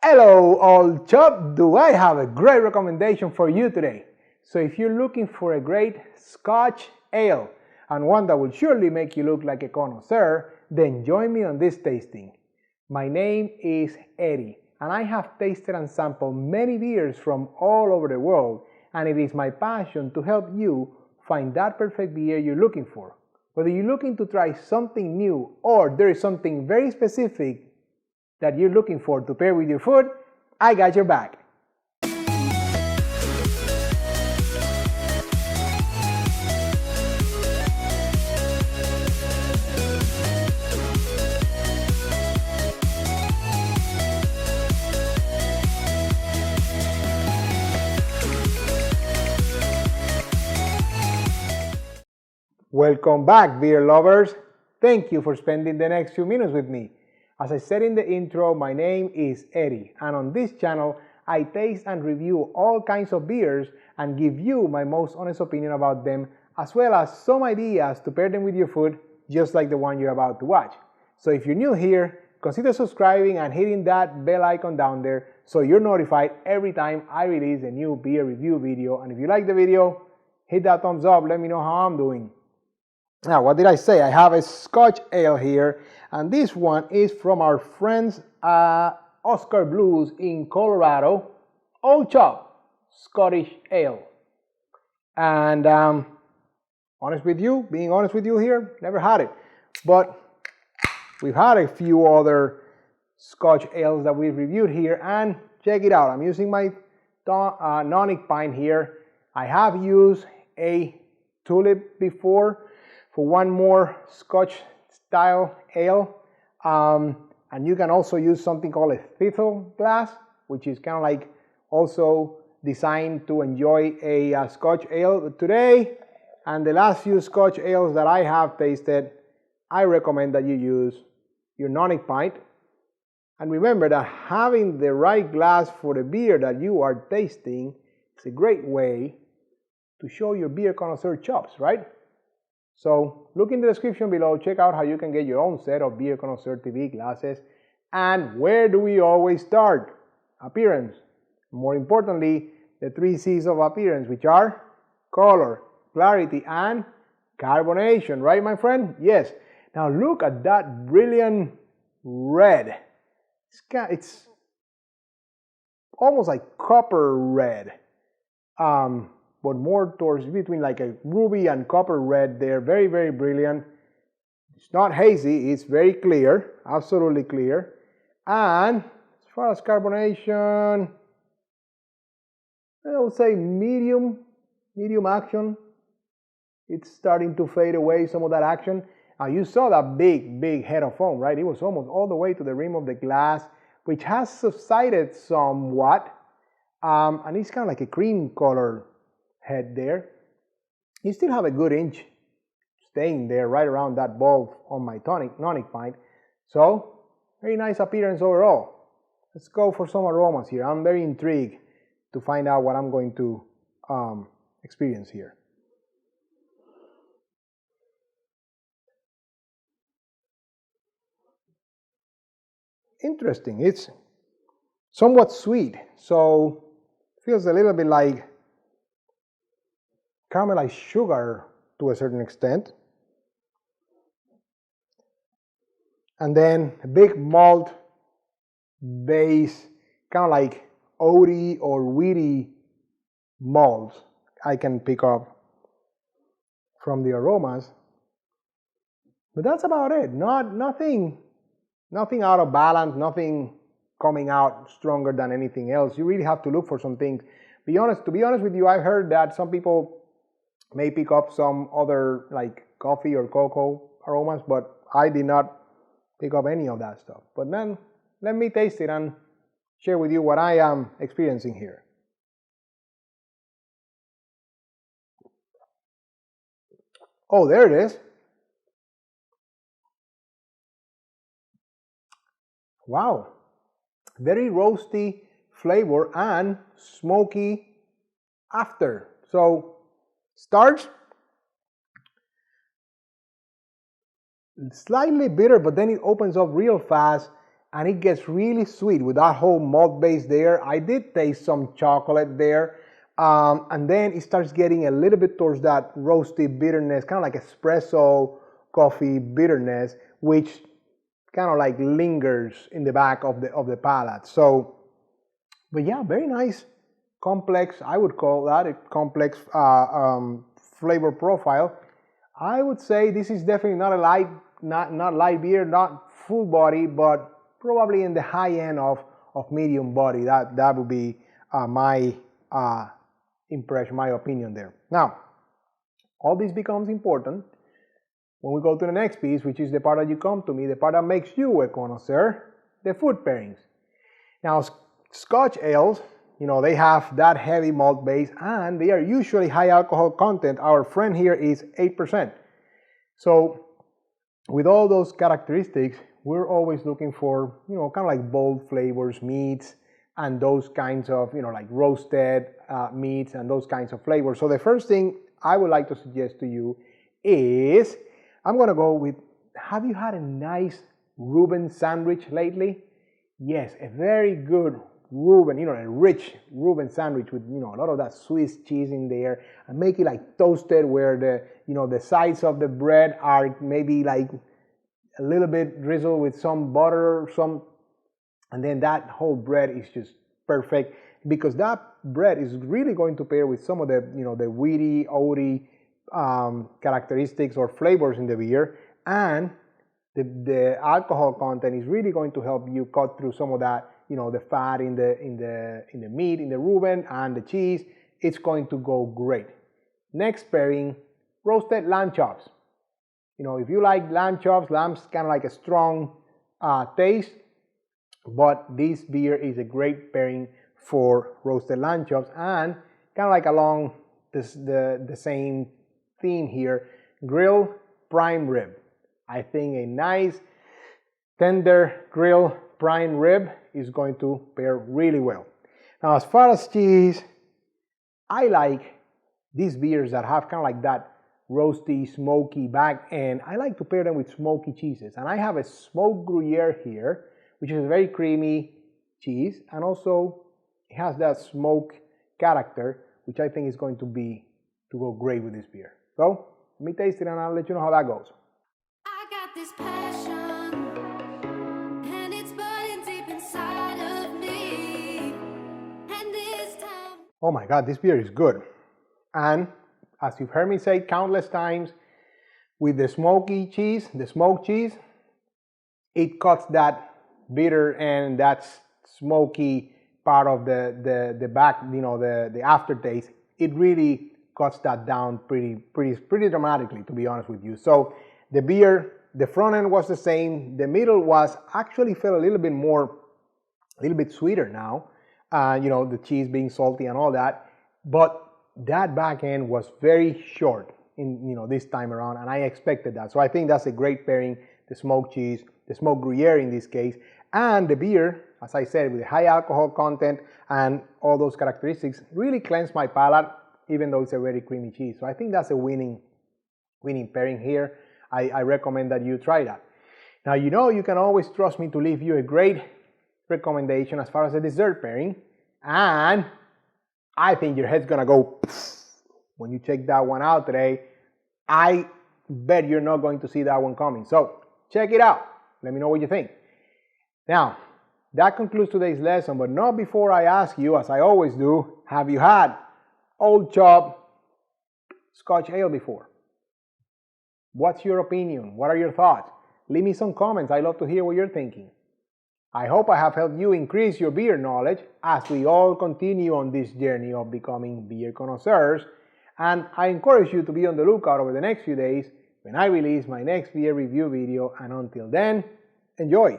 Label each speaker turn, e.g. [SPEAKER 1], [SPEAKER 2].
[SPEAKER 1] Hello old chub, do I have a great recommendation for you today. So if you're looking for a great Scotch ale and one that will surely make you look like a connoisseur, then join me on this tasting. My name is Eddie and I have tasted and sampled many beers from all over the world, and it is my passion to help you find that perfect beer you're looking for. Whether you're looking to try something new or there is something very specific that you're looking for to pair with your food, I got your back. Welcome back, beer lovers. Thank you for spending the next few minutes with me. As I said in the intro, my name is Eddie, and on this channel, I taste and review all kinds of beers and give you my most honest opinion about them, as well as some ideas to pair them with your food, just like the one you're about to watch. So if you're new here, consider subscribing and hitting that bell icon down there so you're notified every time I release a new beer review video. And if you like the video, hit that thumbs up, let me know how I'm doing. Now, what did I say? I have a Scotch ale here, and this one is from our friends Oskar Blues in Colorado, Old Chub Scottish Ale. And being honest with you here, never had it. But we've had a few other Scotch ales that we've reviewed here, and check it out. I'm using my Nonic pint here. I have used a tulip before for one more Scotch style ale, and you can also use something called a thistle glass, which is kind of like also designed to enjoy a Scotch ale. But today, and the last few Scotch ales that I have tasted, I recommend that you use your Nonic pint. And remember that having the right glass for the beer that you are tasting is a great way to show your beer connoisseur chops, right? So look in the description below, check out how you can get your own set of Beer Connoisseur TV glasses. And where do we always start? Appearance. More importantly, the 3 C's of appearance, which are color, clarity, and carbonation, right my friend? Yes. Now look at that brilliant red. It's almost like copper red. But more towards between like a ruby and copper red. They're very, very brilliant. It's not hazy, it's very clear, absolutely clear. And as far as carbonation, I would say medium action. It's starting to fade away, some of that action. You saw that big head of foam, right? It was almost all the way to the rim of the glass, which has subsided somewhat. And it's kind of like a cream color head there. You still have a good inch staying there right around that bulb on my Nonic pint. So very nice appearance overall. Let's go for some aromas here. I'm very intrigued to find out what I'm going to experience here. Interesting. It's somewhat sweet, so feels a little bit like caramelized sugar to a certain extent. And then a big malt base, kind of like oaty or wheaty malts I can pick up from the aromas. But that's about it. Nothing out of balance, nothing coming out stronger than anything else. You really have to look for some things. To be honest with you, I've heard that some people may pick up some other like coffee or cocoa aromas, but I did not pick up any of that stuff. But then let me taste it and share with you what I am experiencing here. Oh, there it is. Wow, very roasty flavor and smoky after. So starts slightly bitter, but then it opens up real fast and it gets really sweet with that whole malt base there. I did taste some chocolate there, and then it starts getting a little bit towards that roasty bitterness, kind of like espresso coffee bitterness, which kind of like lingers in the back of the palate. So, but yeah, very nice, complex. I would call that a complex flavor profile. I would say this is definitely not a light, not light beer, not full body, but probably in the high end of medium body. That would be my impression, my opinion there. Now, all this becomes important when we go to the next piece, which is the part that you come to me, the part that makes you a connoisseur, the food pairings. Now, Scotch ales, you know, they have that heavy malt base and they are usually high alcohol content. Our friend here is 8%. So with all those characteristics, we're always looking for, you know, kind of like bold flavors, meats, and those kinds of, you know, like roasted meats and those kinds of flavors. So the first thing I would like to suggest to you is, I'm gonna go with, have you had a nice Reuben sandwich lately? Yes, a very good Reuben, you know, a rich Reuben sandwich with, you know, a lot of that Swiss cheese in there, and make it like toasted where the, you know, the sides of the bread are maybe like a little bit drizzled with some butter, and then that whole bread is just perfect, because that bread is really going to pair with some of the, you know, the wheaty, oaty characteristics or flavors in the beer, and the alcohol content is really going to help you cut through some of that, you know, the fat in the meat, in the Reuben and the cheese. It's going to go great. Next pairing, roasted lamb chops. You know, if you like lamb chops, lamb's kind of like a strong taste, but this beer is a great pairing for roasted lamb chops, and kind of like along the same theme here, grilled prime rib. I think a nice tender grilled prime rib is going to pair really well. Now, as far as cheese, I like these beers that have kind of like that roasty, smoky back end. I like to pair them with smoky cheeses, and I have a smoked Gruyere here, which is a very creamy cheese, and also it has that smoke character, which I think is going to go great with this beer. So let me taste it and I'll let you know how that goes.
[SPEAKER 2] I got this passion, and it's burning deep inside of me. And this time,
[SPEAKER 1] oh my God, this beer is good. And as you've heard me say countless times, with the smoky cheese, the smoked cheese, it cuts that bitter and that smoky part of the back, you know, the aftertaste. It really cuts that down pretty dramatically, to be honest with you. So the beer, the front end was the same. The middle was actually felt a little bit sweeter now. You know, the cheese being salty and all that. But that back end was very short in, you know, this time around, and I expected that. So I think that's a great pairing, the smoked cheese, the smoked Gruyere in this case, and the beer, as I said, with the high alcohol content and all those characteristics, really cleansed my palate, even though it's a very creamy cheese. So I think that's a winning pairing here. I recommend that you try that. Now, you know, you can always trust me to leave you a great recommendation as far as a dessert pairing, and I think your head's gonna go when you check that one out today. I bet you're not going to see that one coming. So check it out. Let me know what you think. Now, that concludes today's lesson, but not before I ask you, as I always do, have you had Old Chub Scotch Ale before? What's your opinion? What are your thoughts? Leave me some comments. I love to hear what you're thinking. I hope I have helped you increase your beer knowledge as we all continue on this journey of becoming beer connoisseurs, and I encourage you to be on the lookout over the next few days when I release my next beer review video, and until then, enjoy!